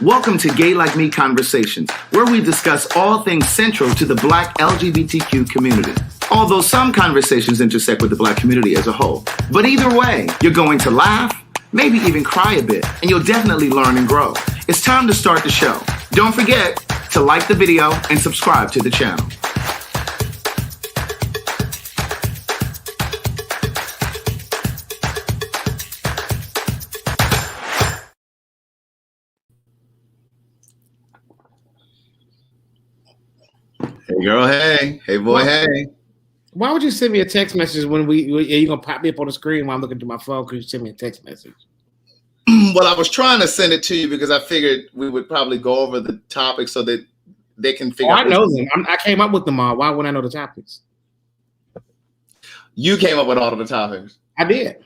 Welcome to Gay Like Me Conversations, where we discuss all things central to the Black LGBTQ community. Although some conversations intersect with the Black community as a whole. But either way, you're going to laugh, maybe even cry a bit, and you'll definitely learn and grow. It's time to start the show. Don't forget to like the video and subscribe to the channel. Hey girl, hey. Hey boy, hey. Why would you send me a text message when you're gonna pop me up on the screen while I'm looking through my phone? Because you send me a text message. Well, I was trying to send it to you because I figured we would probably go over the topics so that they can figure out. I know them. I came up with them all. Why wouldn't I know the topics? You came up with all of the topics. I did.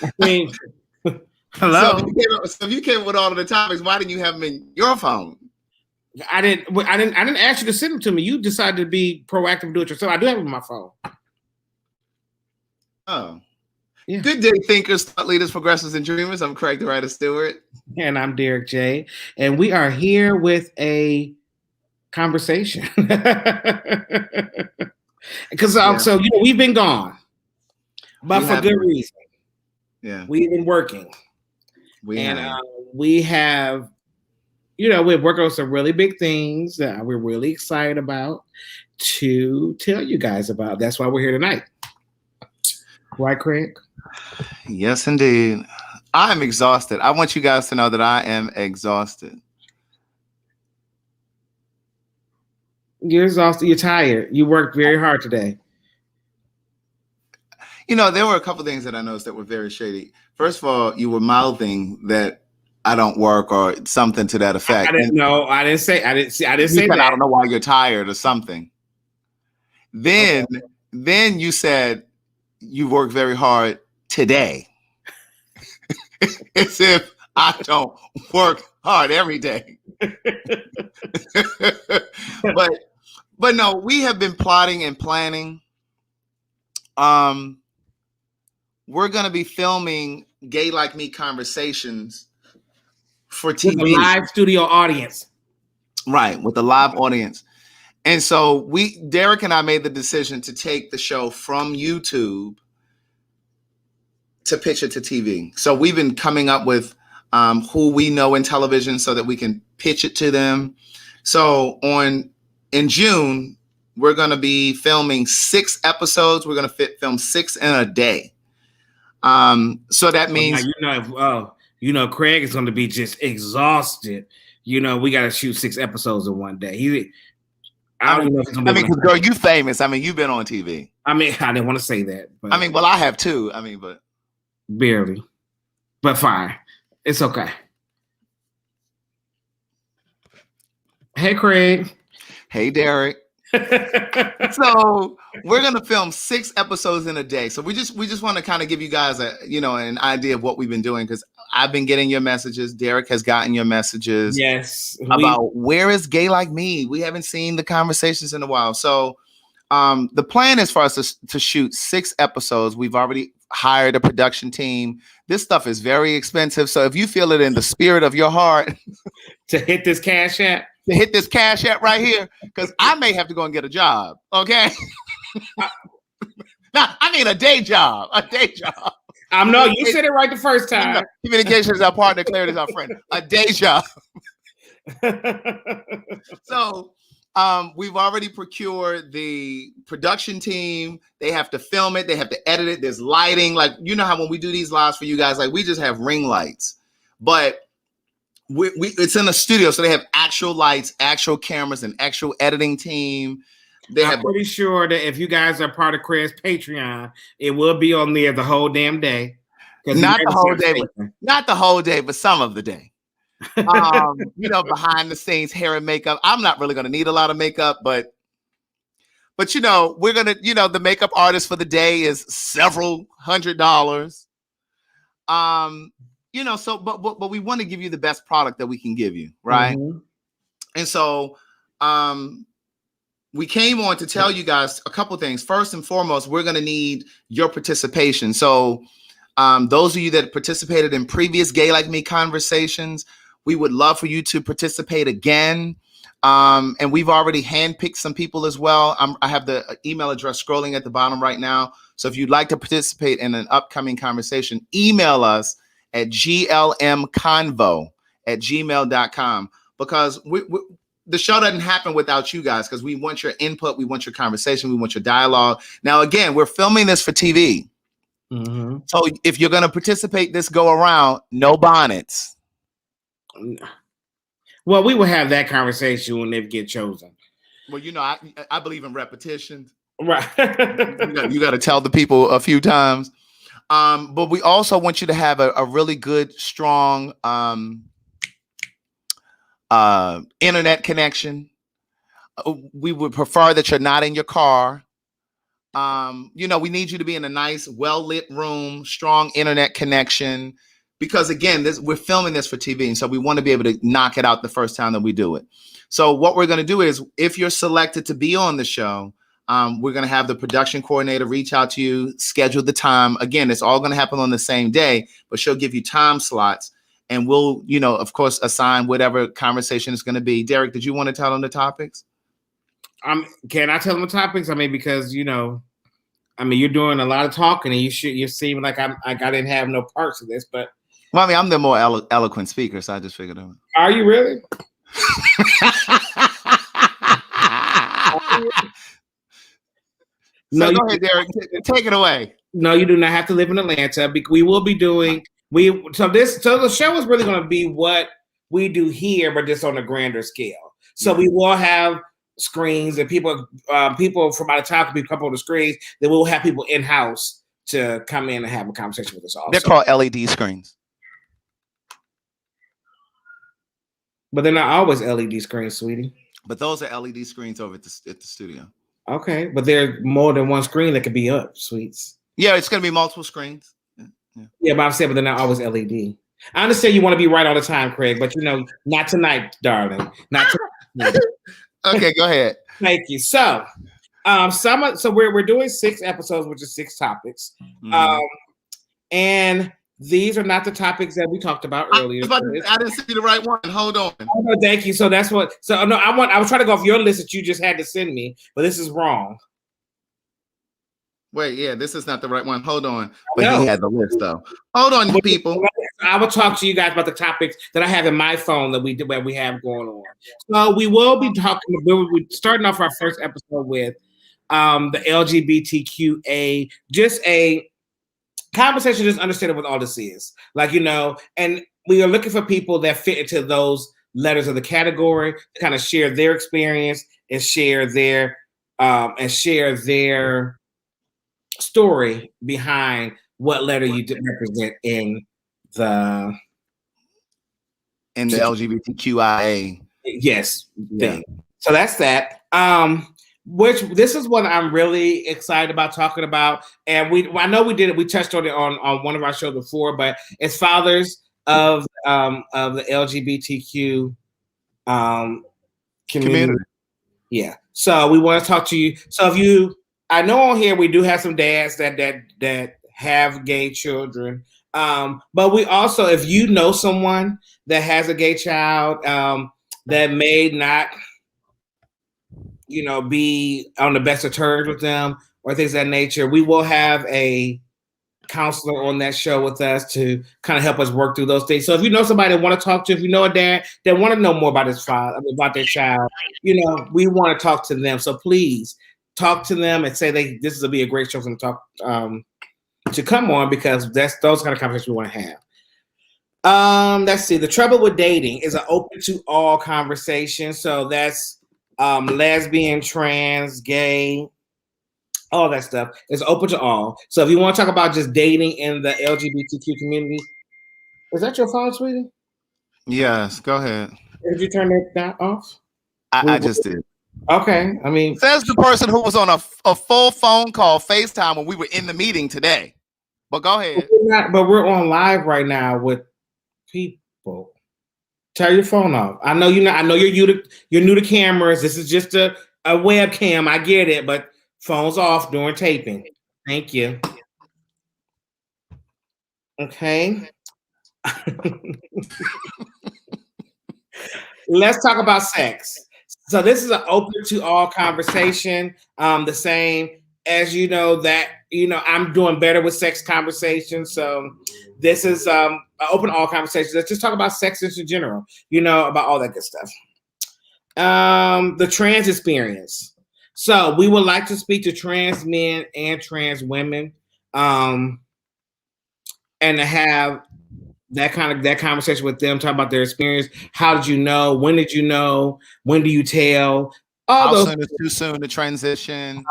I mean, hello. So if you came up with all of the topics, why didn't you have them in your phone? I didn't ask you to send them to me. You decided to be proactive and do it yourself. I do have them on my phone. Oh. Yeah. Good day, thinkers, thought leaders, progressives, and dreamers. I'm Craig the Writer Stewart. And I'm Derek J. And we are here with a conversation. Because so we've been gone. But for good reason. Yeah. We've been working. We have we're working on some really big things that we're really excited about to tell you guys about. That's why we're here tonight. Right, Craig? Yes, indeed. I'm exhausted. I want you guys to know that I am exhausted. You're exhausted. You're tired. You worked very hard today. There were a couple things that I noticed that were very shady. First of all, you were mouthing that I don't work or something to that effect. I didn't say that. I don't know why you're tired or something. Then you said you work very hard today. As if I don't work hard every day. But no, we have been plotting and planning. We're going to be filming Gay Like Me Conversations for TV. With a live studio audience. Right, with a live audience. And so Derek and I made the decision to take the show from YouTube to pitch it to TV. So we've been coming up with who we know in television so that we can pitch it to them. So in June, we're going to be filming 6 episodes. We're going to film 6 in a day. So that means Craig is going to be just exhausted. We got to shoot 6 episodes in one day. Girl, you famous. You've been on TV. I didn't want to say that. But I have too. But barely. But fine. It's okay. Hey, Craig. Hey, Derek. So we're gonna film 6 episodes in a day. So we just want to kind of give you guys an idea of what we've been doing, because I've been getting your messages. Derek has gotten your messages. Yes. About where is Gay Like Me? We haven't seen the conversations in a while. So the plan is for us to shoot 6 episodes. We've already hired a production team. This stuff is very expensive. So if you feel it in the spirit of your heart to hit this Cash App. Right here, because I may have to go and get a job. Okay. Now, I need a day job. No, you said it right the first time. Communication is our partner, clarity is our friend. A day job. So we've already procured the production team. They have to film it. They have to edit it. There's lighting. How when we do these lives for you guys, we just have ring lights. But it's in a studio, so they have actual lights, actual cameras, and actual editing team. I'm pretty sure that if you guys are part of Craig's Patreon, it will be on there the whole damn day. Not the whole day, but some of the day. Behind the scenes, hair and makeup. I'm not really going to need a lot of makeup, but we're going to, the makeup artist for the day is several $100s. But we want to give you the best product that we can give you, right? Mm-hmm. And so we came on to tell you guys a couple things. First and foremost, we're going to need your participation. So Those of you that participated in previous Gay Like Me conversations, we would love for you to participate again. And we've already handpicked some people as well. I have the email address scrolling at the bottom right now. So if you'd like to participate in an upcoming conversation, email us at glmconvo@gmail.com, because the show doesn't happen without you guys, because we want your input, we want your conversation, we want your dialogue. Now, again, we're filming this for TV. Mm-hmm. So if you're going to participate this go around, no bonnets. Well, we will have that conversation when they get chosen. Well, you know, I believe in repetition. Right. you got to tell the people a few times. But we also want you to have a really good, strong internet connection. We would prefer that you're not in your car. You know, we need you to be in a nice, well-lit room, strong internet connection. Because again, we're filming this for TV, and so we want to be able to knock it out the first time that we do it. So what we're going to do is, if you're selected to be on the show, we're going to have the production coordinator reach out to you, schedule the time. Again, it's all going to happen on the same day, but she'll give you time slots, and we'll, you know, of course, assign whatever conversation is going to be. Derek, did you want to tell them the topics? Can I tell them the topics? I mean, because, you know, I mean, you're doing a lot of talking, and you seem like I didn't have no parts of this, but. Well, I mean, I'm the more eloquent speaker, so I just figured out. Are you really? No, go ahead, Derek. Take it away. No, you do not have to live in Atlanta. We will be doing so the show is really going to be what we do here, but just on a grander scale. So we will have screens, and people from out of town can be come on the screens. Then we'll have people in house to come in and have a conversation with us also. They're called LED screens. But they're not always LED screens, sweetie. But those are LED screens over at the studio. Okay, but there's more than one screen that could be up, sweets. Yeah, it's going to be multiple screens. Yeah, but I'm saying, but they're not always LED. I understand you want to be right all the time, Craig, but you know, not tonight, darling. Not tonight. Okay, go ahead. Thank you. So, we're doing 6 episodes, which is 6 topics, and these are not the topics that we talked about earlier. I didn't see the right one. Hold on. Oh, no, thank you. So that's what. So no, I was trying to go off your list that you just had to send me, but this is wrong. Wait, yeah, this is not the right one. Hold on. But he had the list though. Hold on, people. I will talk to you guys about the topics that I have in my phone that we have going on. So we will be talking. We're starting off our first episode with the LGBTQA, just a conversation, just understanding what all this is. Like, you know, and we are looking for people that fit into those letters of the category to kind of share their experience and share their story behind what letter you represent in the LGBTQIA. Yes. Thing. So that's that. Which this is what I'm really excited about talking about. And I know we did it. We touched on it on one of our shows before, but it's fathers of the LGBTQ community. Yeah. So we want to talk to you. So I know on here we do have some dads that have gay children. But we also, if you know someone that has a gay child that may not, you know, be on the best of terms with them or things of that nature, we will have a counselor on that show with us to kind of help us work through those things. So if you know somebody that want to talk to, if you know a dad that want to know more about his father, about their child, you know, we want to talk to them. So please talk to them and say this will be a great show for them to talk to come on, because that's those kind of conversations we want to have. Let's see. The trouble with dating is an open to all conversation. So that's lesbian, trans, gay, all that stuff is open to all. So if you want to talk about just dating in the LGBTQ community, is that your phone, sweetie? Yes, go ahead. Did you turn that off? I just did. Okay, I mean, says the person who was on a full phone call FaceTime when we were in the meeting today. But go ahead. But we're on live right now with people. Turn your phone off. I know you're not. I know you're new to cameras. This is just a webcam. I get it, but phones off during taping. Thank you. Okay. Let's talk about sex. So this is an open to all conversation. The same as I'm doing better with sex conversations. So this is an open to all conversations. Let's just talk about sex in general. About all that good stuff. The trans experience. So we would like to speak to trans men and trans women, and to have that conversation with them, talk about their experience. How did you know? When did you know? When do you tell? How soon is too soon to transition?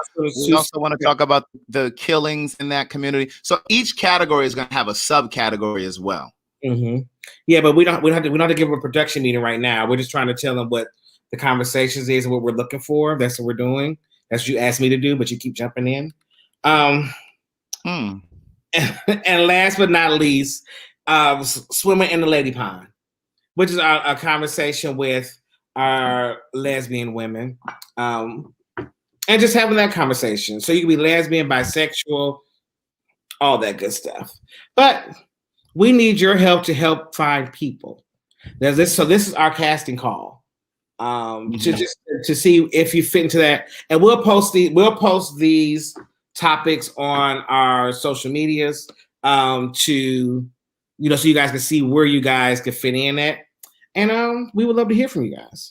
We also want to talk about the killings in that community. So each category is going to have a subcategory as well. Mm-hmm. Yeah, but we don't have to give a production meeting right now. We're just trying to tell them what the conversations is and what we're looking for. That's what we're doing. That's what you asked me to do, but you keep jumping in. And last but not least, swimming in the lady pond, which is a conversation with our lesbian women, and just having that conversation. So you can be lesbian, bisexual, all that good stuff. But we need your help to help find people. So this is our casting call, to see if you fit into that, and we'll post these topics on our social medias, to so you guys can see where you guys can fit in at. And we would love to hear from you guys.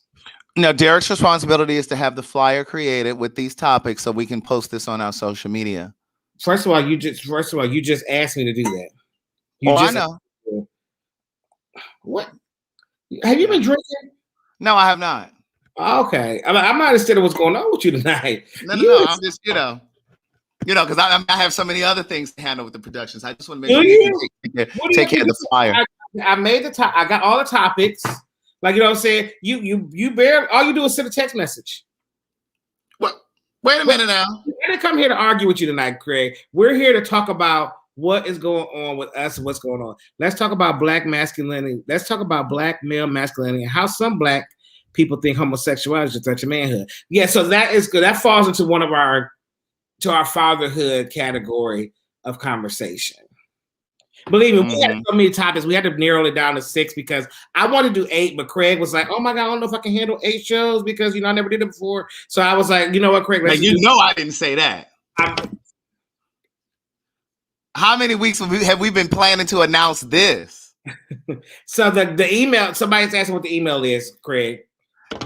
Now, Derek's responsibility is to have the flyer created with these topics so we can post this on our social media. First of all, you just asked me to do that. I know. What? Have you been drinking? No, I have not. Okay. I'm not understanding what's going on with you tonight. No. I'm just, because I have so many other things to handle with the productions. I just want to make sure you take care of the flyer. I made I got all the topics. Like, what I'm saying? You barely, all you do is send a text message. What? Wait a minute now. I didn't come here to argue with you tonight, Craig. We're here to talk about what is going on with us and what's going on. Let's talk about Black masculinity. Let's talk about Black male masculinity and how some Black people think homosexuality is a threat to manhood. Yeah, so that is good. That falls into one of our fatherhood category of conversation. Believe me, we had so many topics. We had to narrow it down to 6 because I wanted to do 8, but Craig was like, "Oh my God, I don't know if I can handle 8 shows because I never did it before." So I was like, "You know what, Craig? I didn't say that. How many weeks have we been planning to announce this? So the email. Somebody's asking what the email is, Craig.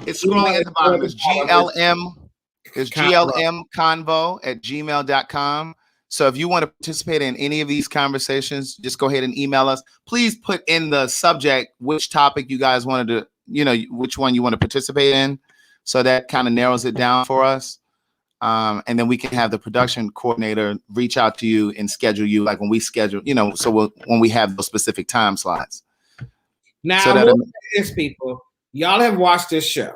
It's scrolling at the bottom. It's GLM. It's glmconvo@gmail.com. So if you want to participate in any of these conversations, just go ahead and email us. Please put in the subject which topic you guys wanted to, which one you want to participate in. So that kind of narrows it down for us. And then we can have the production coordinator reach out to you and schedule you like when we schedule, when we have those specific time slots. Now, people, y'all have watched this show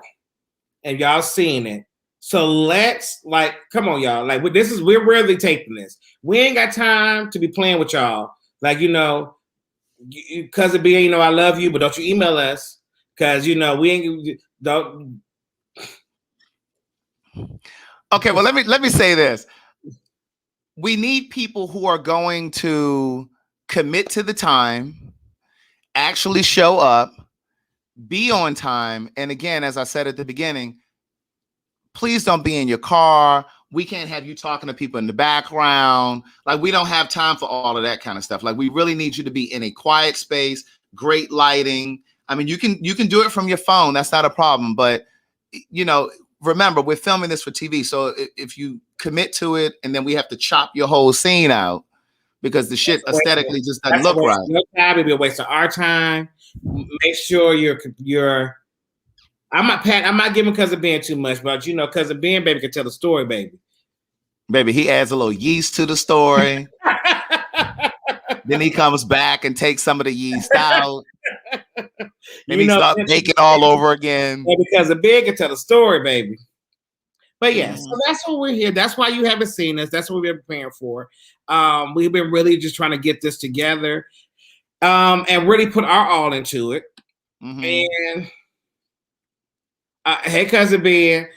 and y'all seen it. So let's come on, y'all. We're rarely taping this. We ain't got time to be playing with y'all. Cousin B, I love you, but don't you email us because we ain't don't. Okay, well let me say this. We need people who are going to commit to the time, actually show up, be on time, and again, as I said at the beginning, please don't be in your car. We can't have you talking to people in the background. We don't have time for all of that kind of stuff. We really need you to be in a quiet space, great lighting. I mean, you can do it from your phone. That's not a problem. But, remember, we're filming this for TV. So if you commit to it and then we have to chop your whole scene out because the shit aesthetically just doesn't look right. No time. It'll be a waste of our time. Make sure you're I'm not giving Cousin Ben too much, but Cousin Ben, baby, can tell the story, baby. Baby, he adds a little yeast to the story. Then he comes back and takes some of the yeast out. Then he starts baking all over again. Because the Ben can tell the story, baby. But yeah, so that's what we're here. That's why you haven't seen us. That's what we've been preparing for. We've been really just trying to get this together, and really put our all into it. And hey, Cousin Ben.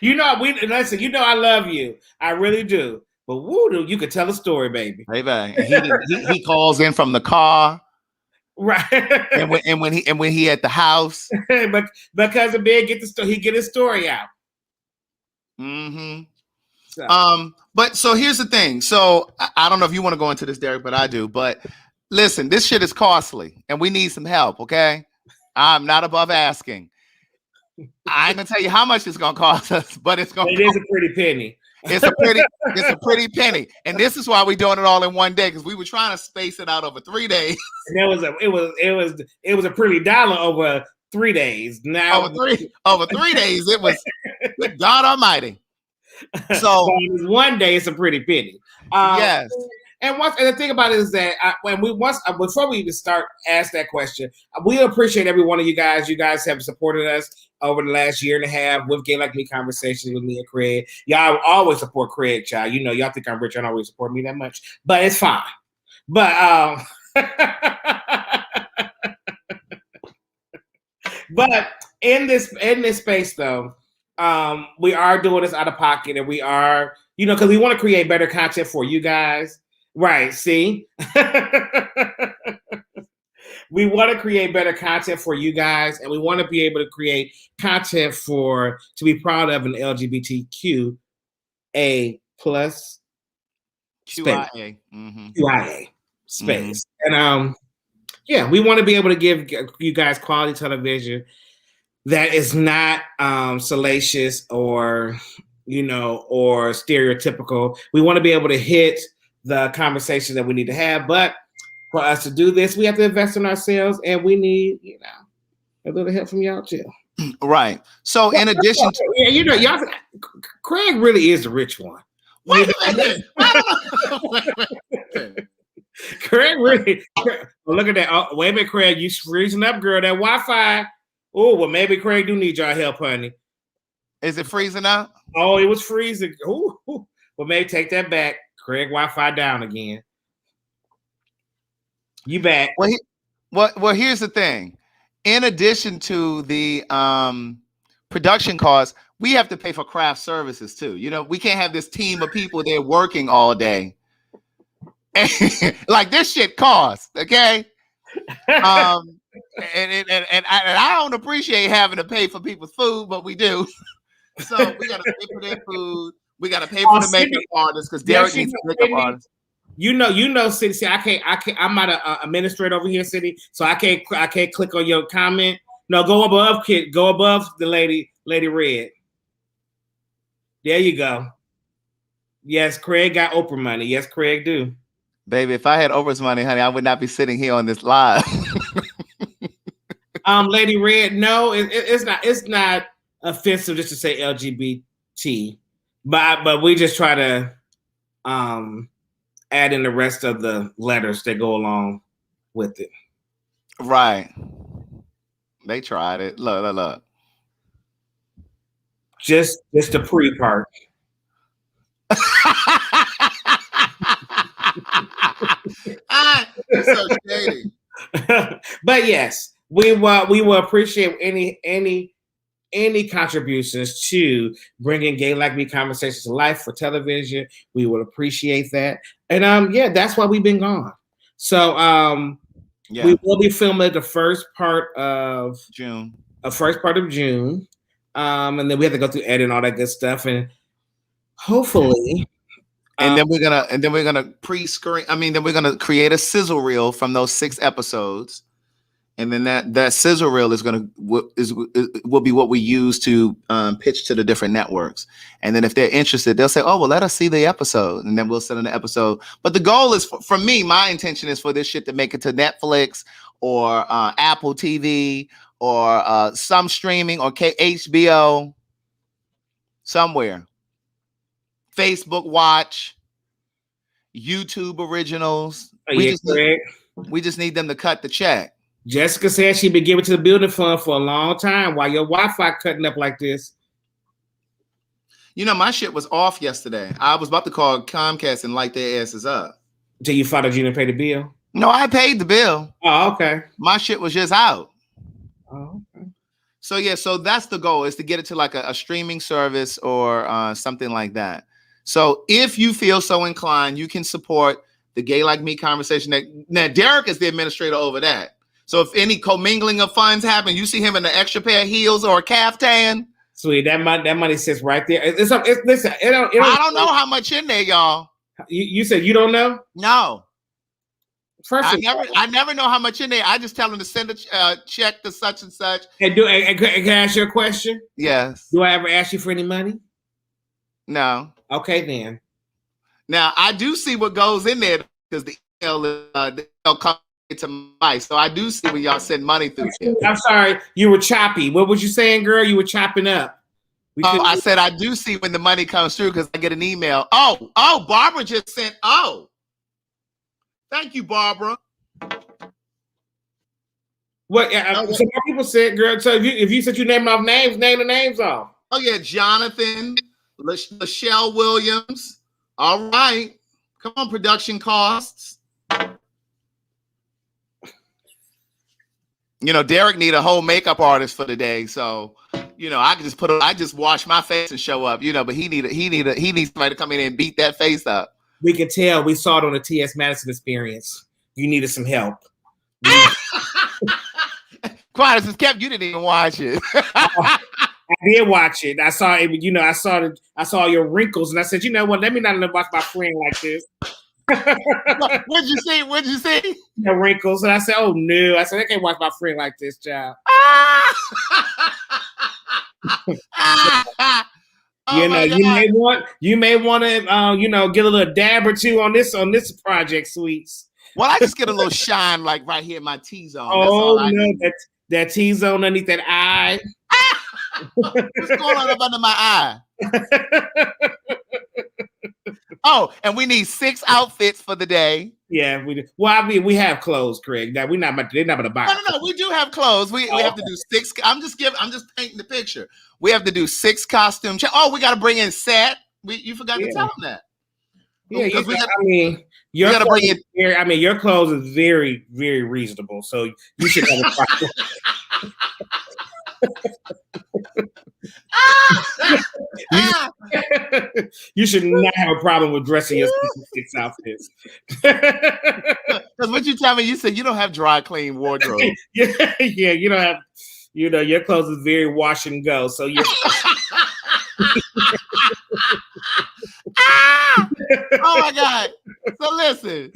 Listen, I love you. I really do. But woo, you could tell a story, baby. Baby, and he calls in from the car, right? and when he at the house, but because the man get he get his story out. Mm-hmm. So. But so here's the thing. So I don't know if you want to go into this, Derek, but I do. But listen, this shit is costly, and we need some help. Okay, I'm not above asking. I ain't gonna tell you how much it's gonna cost us, but it's gonna. It is a pretty penny. It's a pretty penny, and this is why we're doing it all in one day, because we were trying to space it out over 3 days. And it was a pretty dollar over 3 days. Now over three days, it was God Almighty. So one day it's a pretty penny. Yes. And the thing about it is that before we even start ask that question, we appreciate every one of you guys. You guys have supported us over the last year and a half with Gay Like Me Conversations with me and Craig. Y'all always support Craig, child. You know, y'all think I'm rich. I don't always support me that much, but it's fine. But but in this space though, we are doing this out of pocket, and we are, because we want to create better content for you guys. Right. See, we want to create better content for you guys, and we want to be able to create content to be proud of an LGBTQA plus QIA. QIA space. And we want to be able to give you guys quality television that is not salacious or or stereotypical. We want to be able to hit the conversation that we need to have, but for us to do this, we have to invest in ourselves, and we need, a little help from y'all too. Right. So in addition to y'all, Craig really is the rich one. Wait a minute. Craig really. Look at that. Oh, wait a minute, Craig. You freezing up, girl. That Wi-Fi. Oh, well, maybe Craig do need y'all help, honey. Is it freezing up? Oh, it was freezing. Ooh. Well, maybe take that back. Craig Wi-Fi down again. You back. Well, here's the thing. In addition to the production costs, we have to pay for craft services too. We can't have this team of people there working all day. Like, this shit costs, okay? And I don't appreciate having to pay for people's food, but we do. So we got to pay for their food. We got to pay for the makeup artists, because Derek needs makeup artists. City. See, I can't. I'm not an administrator over here, City. So I can't click on your comment. No, go above, kid. Go above the Lady Red. There you go. Yes, Craig got Oprah money. Yes, Craig do. Baby, if I had Oprah's money, honey, I would not be sitting here on this live. Lady Red, no, it's not. It's not offensive just to say LGBT, but we just try to add in the rest of the letters that go along with it. Right. They tried it. Look. Just the pre part. So shady. But yes, we will appreciate any contributions to bringing Gay Like Me Conversations to life for television. We would appreciate that. And that's why we've been gone. So we will be filming the first part of June. And then we have to go through edit and all that good stuff, and hopefully. And then we're gonna pre-screen. Then we're gonna create a sizzle reel from those 6 episodes, and then that sizzle reel will be what we use to pitch to the different networks. And then if they're interested, they'll say, "Oh, well, let us see the episode," and then we'll send an episode. But the goal is, for me, my intention is for this shit to make it to Netflix or Apple TV or some streaming or HBO somewhere. Facebook Watch, YouTube Originals. We just need them to cut the check. Jessica said she'd been giving to the building fund for a long time. While your Wi-Fi cutting up like this? My shit was off yesterday. I was about to call Comcast and light their asses up. Till you found out you didn't pay the bill? No, I paid the bill. Oh, okay. My shit was just out. Oh, okay. So that's the goal, is to get it to like a streaming service or something like that. So if you feel so inclined, you can support the Gay Like Me conversation. Now, Derek is the administrator over that. So if any commingling of funds happen, you see him in an extra pair of heels or a caftan. Sweet, that money sits right there. Listen, I don't know how much in there, y'all. You said you don't know? No. First I never know how much in there. I just tell them to send a check to such and such. And can I ask you a question? Yes. Do I ever ask you for any money? No. Okay, then. Now I do see what goes in there because the email comes to Mike, so I do see when y'all send money through. I'm sorry, you were choppy. What was you saying, girl? You were chopping up. I said I do see when the money comes through because I get an email. Oh, Barbara just sent. Oh, thank you, Barbara. What? So more people said, girl. So if you said you name off names, name the names off. Oh yeah, Jonathan, Michelle Williams. All right, come on, production costs. You know, Derek need a whole makeup artist for the day, so you know I can just I just wash my face and show up. You know, but he needs somebody to come in and beat that face up. We could tell. We saw it on the T.S. Madison Experience. You needed some help. Quiet as kept. You didn't even watch it. I did watch it. I saw it. You know, I saw your wrinkles, and I said, you know what? Let me not watch my friend like this. What'd you see? What'd you see? The wrinkles, and I said, "Oh no!" I said, "I can't watch my friend like this, child." You know, you may want to, you know, get a little dab or two on this project, sweets. Well, I just get a little shine, like right here in my T-zone. Oh no, that T-zone underneath that eye. What's going on up under my eye? Oh, and we need 6 outfits for the day. Yeah, we do. Well, I mean, we have clothes, Craig. That they're not about to buy. No, we do have clothes. We have to do 6. I'm just painting the picture. We have to do 6 costume. We got to bring in set. You forgot to tell them that. Yeah, your clothes is very, very reasonable. So you should have a problem. You should not have a problem with dressing your 6 outfits. Because what you tell me, you said you don't have dry clean wardrobe. Yeah, you don't have. You know, your clothes is very wash and go. So you're. Oh my God! So listen,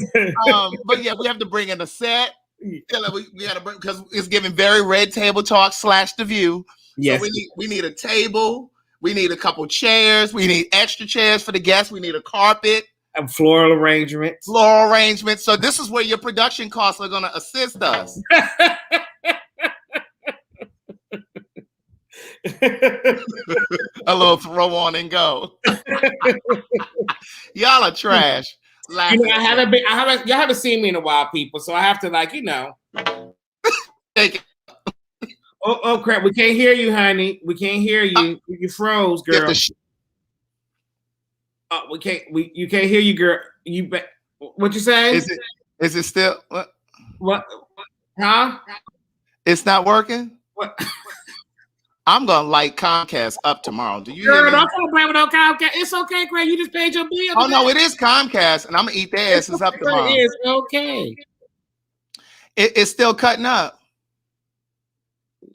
but yeah, we have to bring in a set. We got to bring because it's giving very Red Table Talk / The View. Yes. So we need a table. We need a couple chairs. We need extra chairs for the guests. We need a carpet. And floral arrangements. So this is where your production costs are going to assist us. A little throw on and go. Y'all are trash. You know, y'all haven't seen me in a while, people. So I have to, like, you know. Take it. Oh crap! We can't hear you, honey. We can't hear you. You froze, girl. We can't. You can't hear you, girl. What you saying? Is it still what? Huh? It's not working. What? I'm gonna light Comcast up tomorrow. Do you hear me? Don't play with no Comcast. It's okay, Craig. You just paid your bill. Oh no, it is Comcast, and I'm gonna eat their asses up tomorrow. It is okay. It's still cutting up.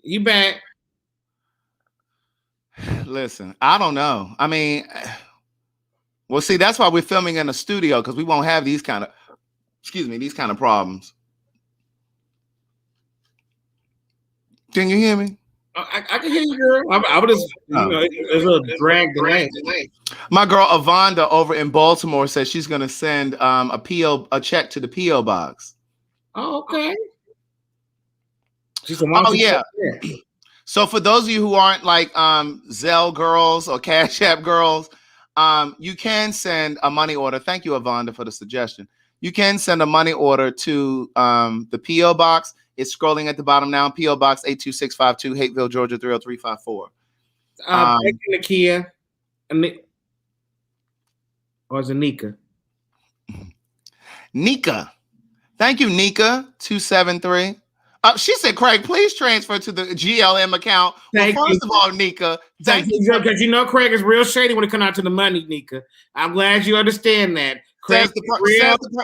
You back? Listen, I don't know. I mean, well, see, that's why we're filming in a studio because we won't have these kind of problems. Can you hear me? I can hear you, girl. I would just, it's a little drag delay. My girl Avonda over in Baltimore says she's going to send a check to the PO box. Oh, okay. Yeah. So for those of you who aren't like Zelle girls or Cash App girls, you can send a money order. Thank you, Avonda, for the suggestion. You can send a money order to the PO box. It's scrolling at the bottom now. PO Box 82652, Hateville, Georgia 30354. Thank you, Nakia. Or is it Nika? Nika. Thank you, Nika 273. She said, Craig, please transfer to the GLM account. Thank well, you. first of all, Nika, thank you. Because you know Craig is real shady when it comes out to the money, Nika. I'm glad you understand that. Craig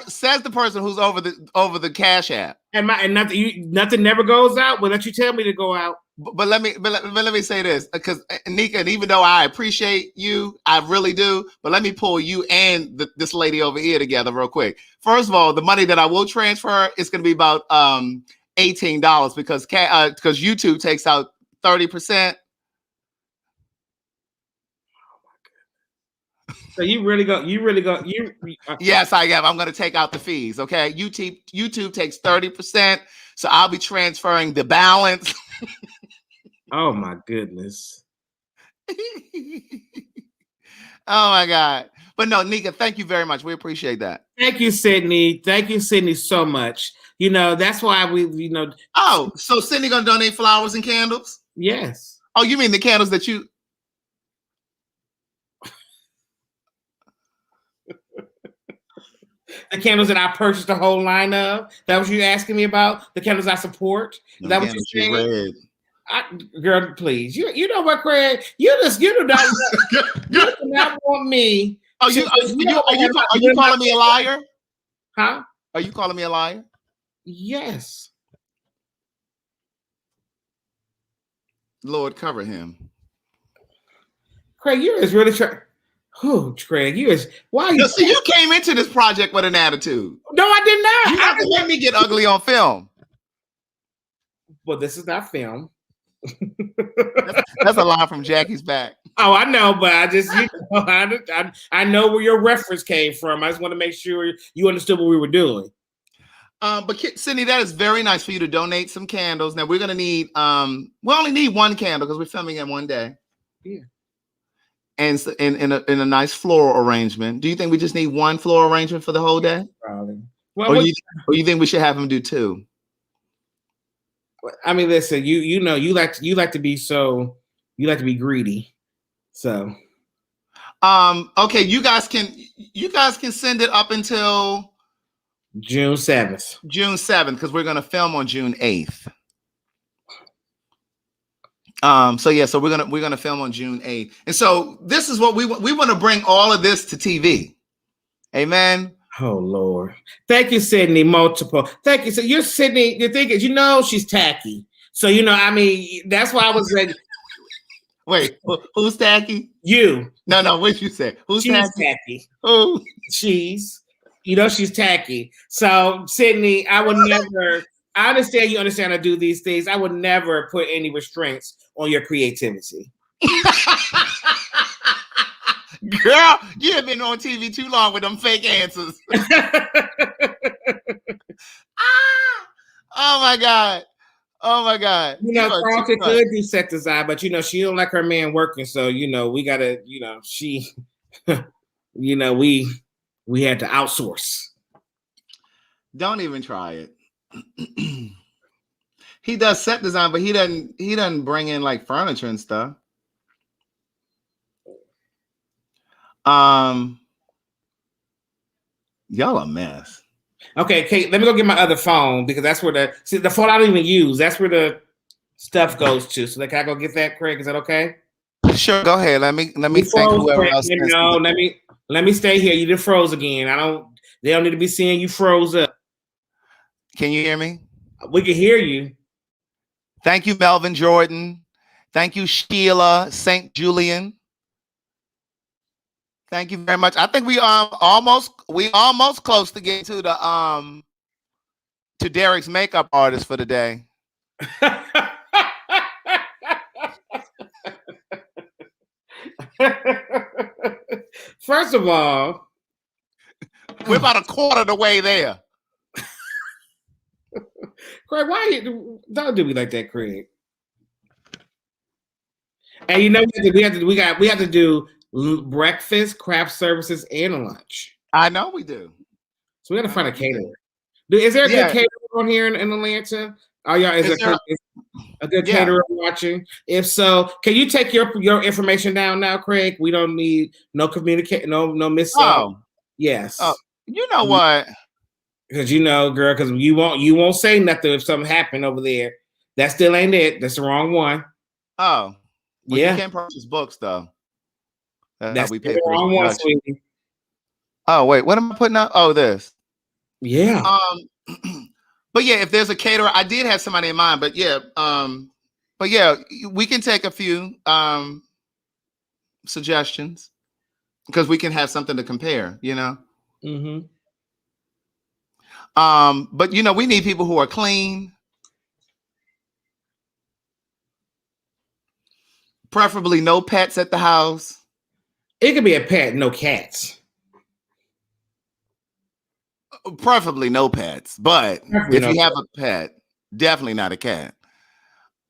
says the person who's over the Cash App. And nothing never goes out. Well, let you tell me to go out. But let me say this, because Nika, and even though I appreciate you, I really do, but let me pull you and this lady over here together real quick. First of all, the money that I will transfer is going to be about $18 because YouTube takes out 30%. So you really go. Yes, I am. I'm going to take out the fees. Okay, YouTube takes 30%, so I'll be transferring the balance. Oh my goodness. Oh my God. But no, Nika, thank you very much. We appreciate that. Thank you, Sydney. Thank you, Sydney, so much. That's why we. Oh, so Sydney gonna donate flowers and candles? Yes. Oh, you mean the candles that you? The candles that I purchased the whole line of. That was you asking me about? The candles I support? Is that what you're saying? Girl, please. You know what, Craig? You do not want me. Are you calling me a liar? Huh? Are you calling me a liar? Yes. Lord, cover him. Craig, you is really trying. Oh, Craig, why are you? See, you came into this project with an attitude. No, I did not. You have to let me get ugly on film. Well, this is not film. That's a line from Jackie's Back. Oh, I know, but I just, I know where your reference came from. I just want to make sure you understood what we were doing. But Sydney, that is very nice for you to donate some candles. Now we're gonna need, we only need one candle because we're filming in one day. Yeah. And in a nice floral arrangement. Do you think we just need one floral arrangement for the whole day? Probably. Well, or you think we should have him do two? I mean, listen, you like to be greedy. So okay, you guys can send it up until June 7th. June 7th, because we're gonna film on June 8th. So we're gonna film on June 8th. And so this is what we want to bring all of this to TV. Amen. Oh Lord. Thank you, Sydney. Multiple. Thank you. So you're Sydney, you're thinking, she's tacky. So I mean, that's why I was like, wait, who's tacky? You. No, what you say? Who's tacky? Who? She's tacky. So Sydney, I would never. I understand you understand I do these things. I would never put any restraints on your creativity. Girl, you have been on TV too long with them fake answers. Oh my God. Carlton could do set design, but she don't like her man working. So we gotta, she we had to outsource. Don't even try it. He does set design, but he doesn't bring in like furniture and stuff. Y'all a mess. Okay, Kate, let me go get my other phone because that's where the phone I don't even use. That's where the stuff goes to. So can I go get that, Craig? Is that okay? Sure, go ahead. Let me thank whoever else. No, let me stay here. You just froze again. They don't need to be seeing you froze up. Can you hear me? We can hear you. Thank you, Melvin Jordan. Thank you, Sheila St. Julian. Thank you very much. I think we almost close to getting to the to Derek's makeup artist for the day. First of all, we're about a quarter of the way there. Craig, don't do me like that, Craig? And we have to do breakfast, craft services, and a lunch. I know we do. So we got to find a caterer. Is there a good caterer on here in Atlanta? Oh, y'all, is there a good caterer watching? If so, can you take your information down now, Craig? We don't need no communicate, no miss. Oh, yes. Oh, you know what? Because girl, because you won't say nothing if something happened over there. That still ain't it. That's the wrong one. Oh, well, yeah. You can't purchase books though. That's how we pay for the wrong one, sweetie. Oh wait, what am I putting out? Oh, this. Yeah. But yeah, if there's a caterer, I did have somebody in mind. But yeah, we can take a few suggestions because we can have something to compare. Mm-hmm. But we need people who are clean, preferably no pets at the house. It could be a pet, no cats. Preferably no pets, but if you have a pet, definitely not a cat.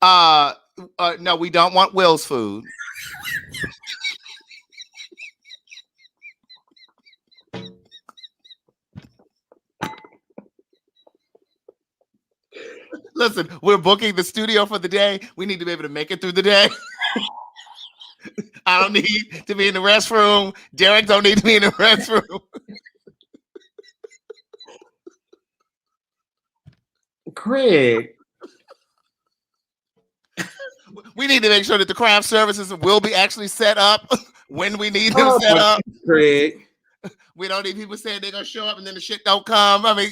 No, we don't want Will's food. Listen, we're booking the studio for the day. We need to be able to make it through the day. I don't need to be in the restroom. Derek don't need to be in the restroom. Craig. We need to make sure that the craft services will be actually set up when we need them set up. Craig. We don't need people saying they're going to show up and then the shit don't come. I mean,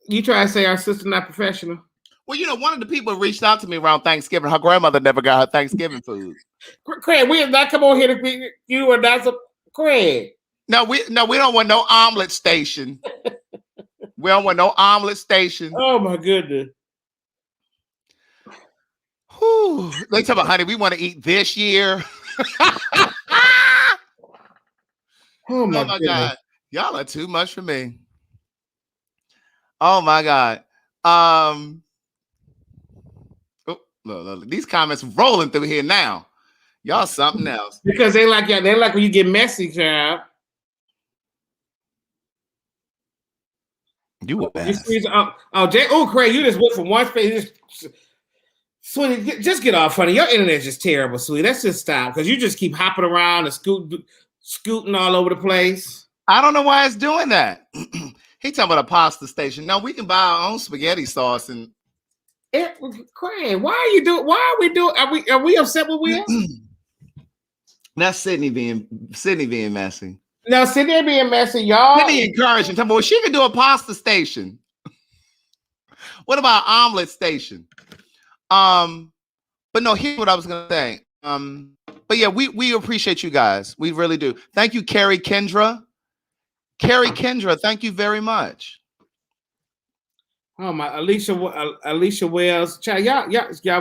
you try to say our sister not professional? Well, one of the people reached out to me around Thanksgiving. Her grandmother never got her Thanksgiving food. Craig, we have not come on here to be you or not. Craig. No, we don't want no omelet station. We don't want no omelet station. Oh my goodness. Whew. They talk about, honey, we want to eat this year. Oh my God. Y'all are too much for me. Oh my God. Look, these comments rolling through here now. Y'all something else. Because they like when you get messy, child. You a bad. Craig, you just went from one space. Sweetie, just get off, honey. Your internet's just terrible, sweetie. Let's just stop because you just keep hopping around and scooting all over the place. I don't know why it's doing that. He talking about a pasta station. No, we can buy our own spaghetti sauce and. Craig, why are we doing? Are we upset with Will? That's Sydney being messy. No, Sydney being messy, y'all. Sydney encouraging. Well, she can do a pasta station. What about omelet station? But no, here's what I was gonna say. But yeah, we appreciate you guys. We really do. Thank you, Carrie Kendra. Carrie Kendra, thank you very much. Oh my, Alicia Wells, child, y'all,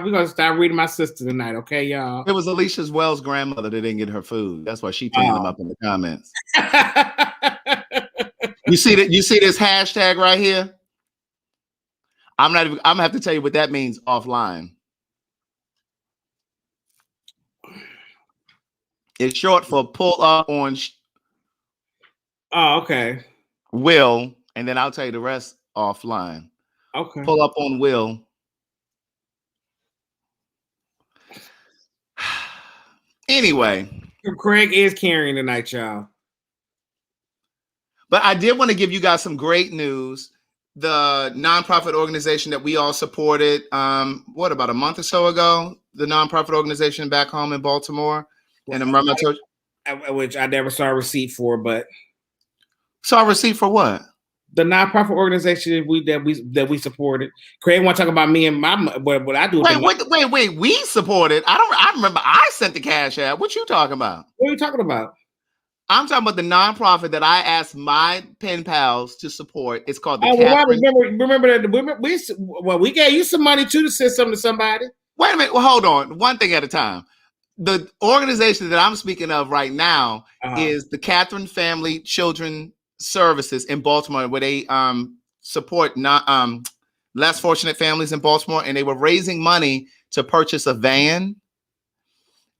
we're gonna start reading my sister tonight, okay, y'all? It was Alicia Wells' grandmother that didn't get her food. That's why she pinned them up in the comments. You see that? You see this hashtag right here? I'm gonna have to tell you what that means offline. It's short for pull up on. Oh, okay. Will, and then I'll tell you the rest offline. Okay. Pull up on Will. Anyway. Craig is carrying tonight, y'all. But I did want to give you guys some great news. The nonprofit organization that we all supported, about a month or so ago, the nonprofit organization back home in Baltimore. And remember I told you, which I never saw a receipt for, but saw a receipt for what? The nonprofit organization that we supported. Craig want to talk about me and what I do. Wait. We supported. I remember I sent the cash out. What you talking about? What are you talking about? I'm talking about the nonprofit that I asked my pen pals to support. It's called the. Remember that we gave you some money too to send something to somebody. Wait a minute. Well, hold on. One thing at a time. The organization that I'm speaking of right now is the Catherine Family Children Services in Baltimore, where they support less fortunate families in Baltimore, and they were raising money to purchase a van.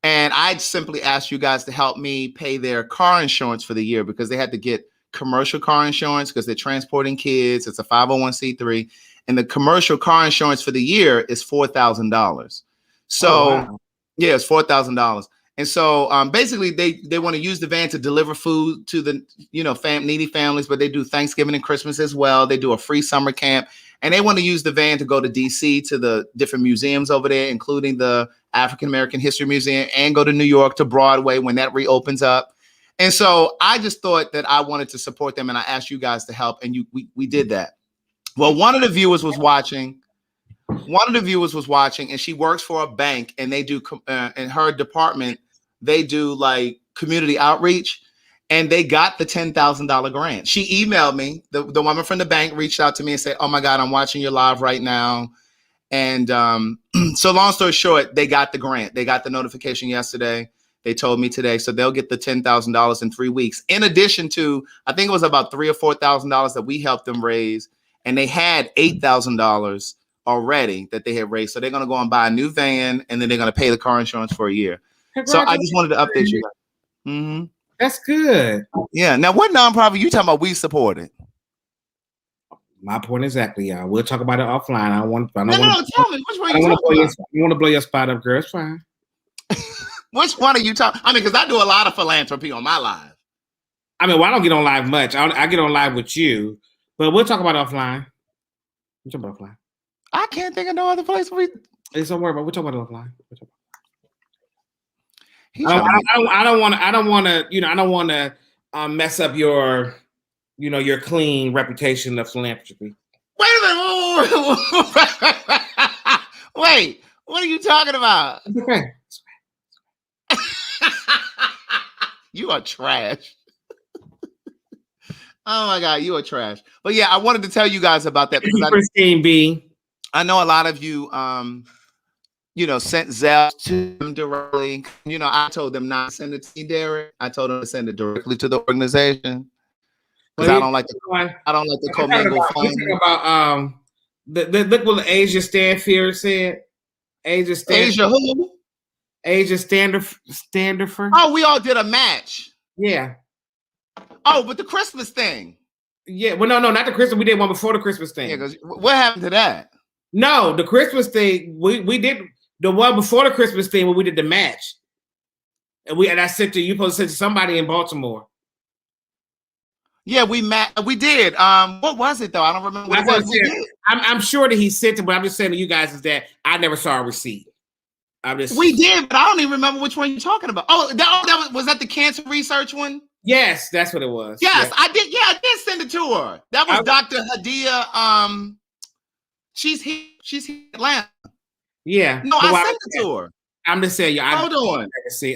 And I simply asked you guys to help me pay their car insurance for the year because they had to get commercial car insurance because they're transporting kids. It's a 501c3, and the commercial car insurance for the year is $4,000. So, yeah, it's $4,000. And so basically they want to use the van to deliver food to the, needy families, but they do Thanksgiving and Christmas as well. They do a free summer camp, and they want to use the van to go to DC to the different museums over there, including the African American History Museum, and go to New York to Broadway when that reopens up. And so I just thought that I wanted to support them, and I asked you guys to help, and we did that. Well, one of the viewers was watching, and she works for a bank, and they do in her department, they do like community outreach, and they got the $10,000 grant. She emailed me. The woman from the bank reached out to me and said, "Oh my God, I'm watching your live right now." And so long story short, they got the grant. They got the notification yesterday. They told me today. So they'll get the $10,000 in 3 weeks. In addition to, I think it was about $3,000 or $4,000 that we helped them raise. And they had $8,000 already that they had raised. So they're going to go and buy a new van, and then they're going to pay the car insurance for a year. So I just wanted to update you guys. Mm-hmm. That's good. Yeah. Now, what nonprofit you talking about we supported? My point exactly, y'all. We'll talk about it offline. I don't tell me. Which one you talking about? You want to blow your spot up, girl. It's fine. Which one are you talking? I mean, because I do a lot of philanthropy on my live. I mean, well, I don't get on live much. I get on live with you, but we'll talk about it offline. We'll talk about it offline. I can't think of no other place. Don't worry about it. We'll talk about it offline. I don't want to mess up your clean reputation of philanthropy. Wait a minute. Wait, what are you talking about? Okay. You are trash. Oh my God, you are trash. But yeah, I wanted to tell you guys about that because I know a lot of you sent Zelle to them directly. I told them not to send it to me, Derek. I told them to send it directly to the organization because I don't like the commingle fund. Look what Asia Stanfield said. Asia who? Asia Standerford. Oh, we all did a match. Yeah. Oh, but the Christmas thing. Yeah. Well, no, not the Christmas. We did one before the Christmas thing. Yeah, because what happened to that? No, the Christmas thing. We did the one before the Christmas thing when we did the match, and I sent to you. Supposed to send to somebody in Baltimore. Yeah, we did. What was it though? I don't remember. What it was. I'm sure that he sent it, but I'm just saying to you guys is that I never saw a receipt. We did, but I don't even remember which one you're talking about. That was that the cancer research one? Yes, that's what it was. Yes, yeah. I did. Yeah, I did send it to her. That was Dr. Hadia. She's here in Atlanta. Yeah. No, I sent it to her. I'm just saying, hold on.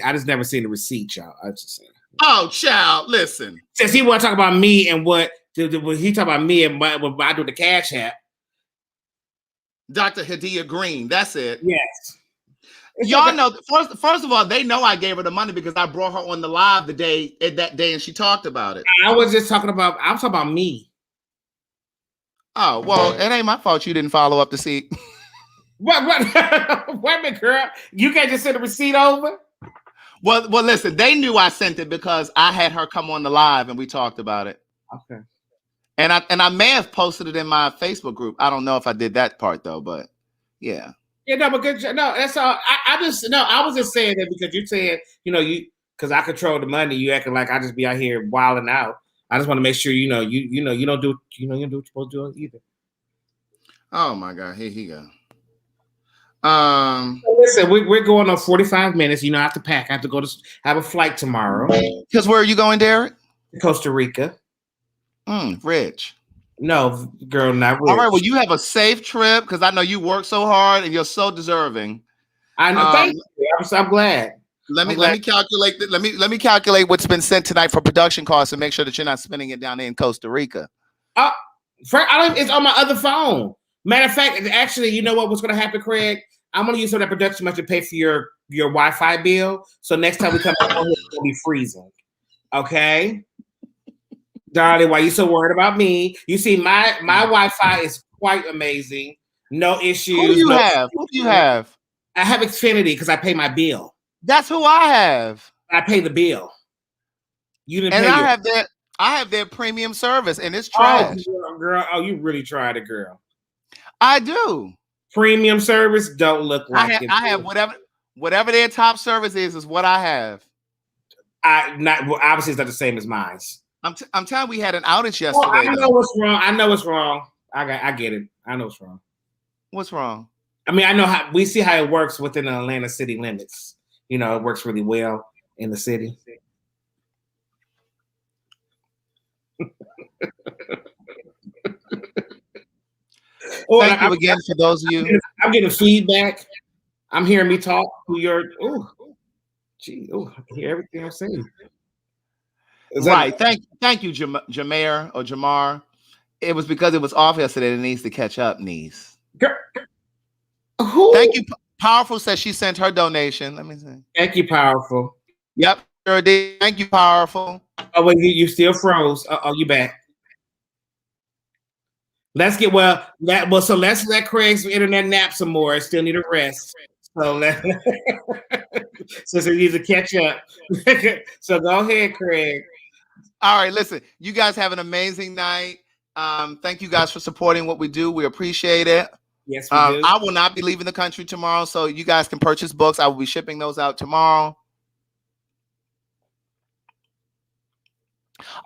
I just never seen the receipt, y'all. I just saying. Oh, child, listen. Since he want to talk about me and what he talk about me and what I do the Cash App. Dr. Hadia Green, that's it. Yes. Y'all know, first of all, they know I gave her the money because I brought her on the live that day, and she talked about it. I'm talking about me. Oh, well, it ain't my fault you didn't follow up to see. What? Wait a minute, girl. You can't just send a receipt over? Well, listen, they knew I sent it because I had her come on the live and we talked about it. Okay. And I may have posted it in my Facebook group. I don't know if I did that part though, but yeah. Yeah, no, but good. No, that's all. I was just saying that because you said, because I control the money. You acting like I just be out here wilding out. I just want to make sure you don't do what you're supposed to do either. Oh my God, here he go. Listen, we're going on 45 minutes. I have to pack. I have to have a flight tomorrow. Because where are you going, Derek? Costa Rica. Rich. No, girl, not rich. All right, well, you have a safe trip because I know you work so hard and you're so deserving. I know. Thank you. I'm glad. Let me calculate. Let me calculate what's been sent tonight for production costs and make sure that you're not spending it down there in Costa Rica. It's on my other phone. Matter of fact, actually, you know what's going to happen, Craig? I'm going to use some of that production money to pay for your Wi-Fi bill. So next time we come back, it's going to be freezing. Okay, darling, why are you so worried about me? You see, my Wi-Fi is quite amazing. No issues. Who do you have? Who do you have? I have Xfinity because I pay my bill. That's who I have. I pay the bill. You didn't. And I have their premium service, and it's trash. Oh, girl. Oh, you really tried it, girl. I do. Premium service don't look like I have Whatever their top service is what I have. Obviously it's not the same as mine. I'm telling you, we had an outage yesterday. Oh, I know what's wrong. I know what's wrong. I get it. I know what's wrong. What's wrong? I mean, I know how we see how it works within the Atlanta city limits. You know, it works really well in the city. Thank you again for those of you. I'm getting feedback. I'm hearing me talk to your. I can hear everything I'm saying. Right. Thank you, Jameer or Jamar. It was because it was off yesterday. It needs to catch up, niece. Who? Thank you. Powerful says she sent her donation. Let me see. Thank you, Powerful. Yep, sure did. Thank you, Powerful. Oh, wait, you still froze. Oh, you back. Let's let Craig's internet nap some more. I still need a rest. So he needs to catch up. So go ahead, Craig. All right, listen. You guys have an amazing night. Thank you guys for supporting what we do. We appreciate it. Yes, we do. I will not be leaving the country tomorrow, so you guys can purchase books. I will be shipping those out tomorrow.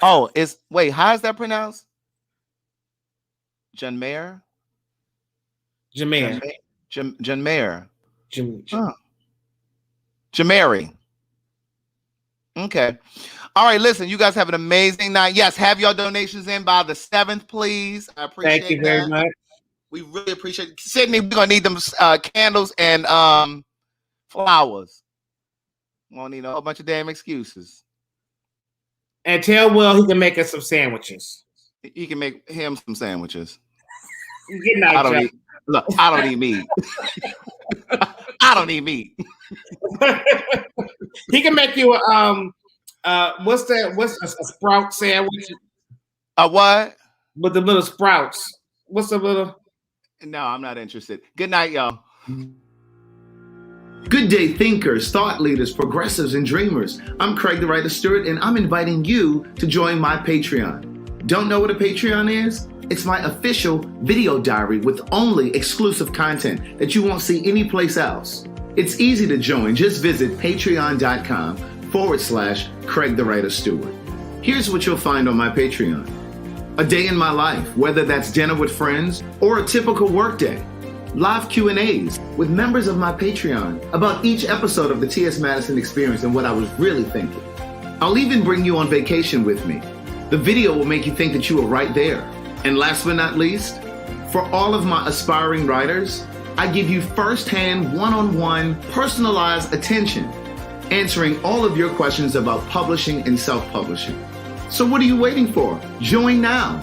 Oh, how is that pronounced? Janmair? Jameer. Janmair. Jamari. Okay. All right, listen, you guys have an amazing night. Yes, have your donations in by the 7th, please. I appreciate Thank you very much. We really appreciate it. Sydney, we're going to need them candles and flowers. We won't need a whole bunch of damn excuses. And tell Will he can make us some sandwiches. He can make him some sandwiches. Good night, I don't eat meat. I don't eat meat. He can make you what's a sprout sandwich? A what? With the little sprouts. What's the little? No, I'm not interested. Good night, y'all. Good day, thinkers, thought leaders, progressives, and dreamers. I'm Craig the Writer Stewart, and I'm inviting you to join my Patreon. Don't know what a Patreon is? It's my official video diary with only exclusive content that you won't see anyplace else. It's easy to join. Just visit patreon.com/Craig the Writer Stewart. Here's what you'll find on my Patreon. A day in my life, whether that's dinner with friends or a typical workday. Live Q&As with members of my Patreon about each episode of the T.S. Madison Experience and what I was really thinking. I'll even bring you on vacation with me. The video will make you think that you were right there. And last but not least, for all of my aspiring writers, I give you firsthand, one-on-one, personalized attention, answering all of your questions about publishing and self-publishing. So what are you waiting for? Join now.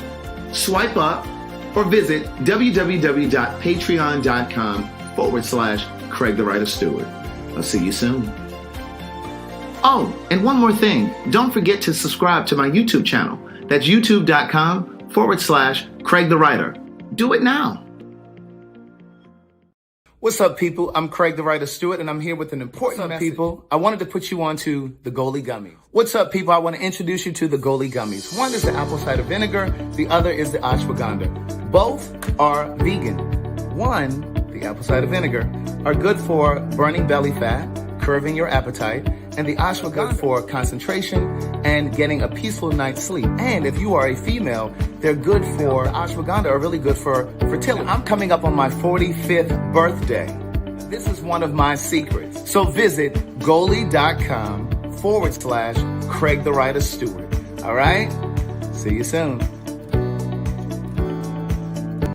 Swipe up or visit www.patreon.com/Craig the Writer Stewart. I'll see you soon. Oh, and one more thing. Don't forget to subscribe to my YouTube channel. That's youtube.com/Craig the Writer. Do it now. What's up, people? I'm Craig the Writer Stewart, and I'm here with an important message. People, I wanted to put you on to the Goli Gummies. What's up, people? I want to introduce you to the Goli Gummies. One is the apple cider vinegar. The other is the ashwagandha. Both are vegan. One, the apple cider vinegar, are good for burning belly fat, curbing your appetite, and the ashwagandha for concentration and getting a peaceful night's sleep. And if you are a female, they're good for ashwagandha, are really good for fertility. I'm coming up on my 45th birthday. This is one of my secrets. So visit Goli.com/Craig the Writer Stewart. All right? See you soon.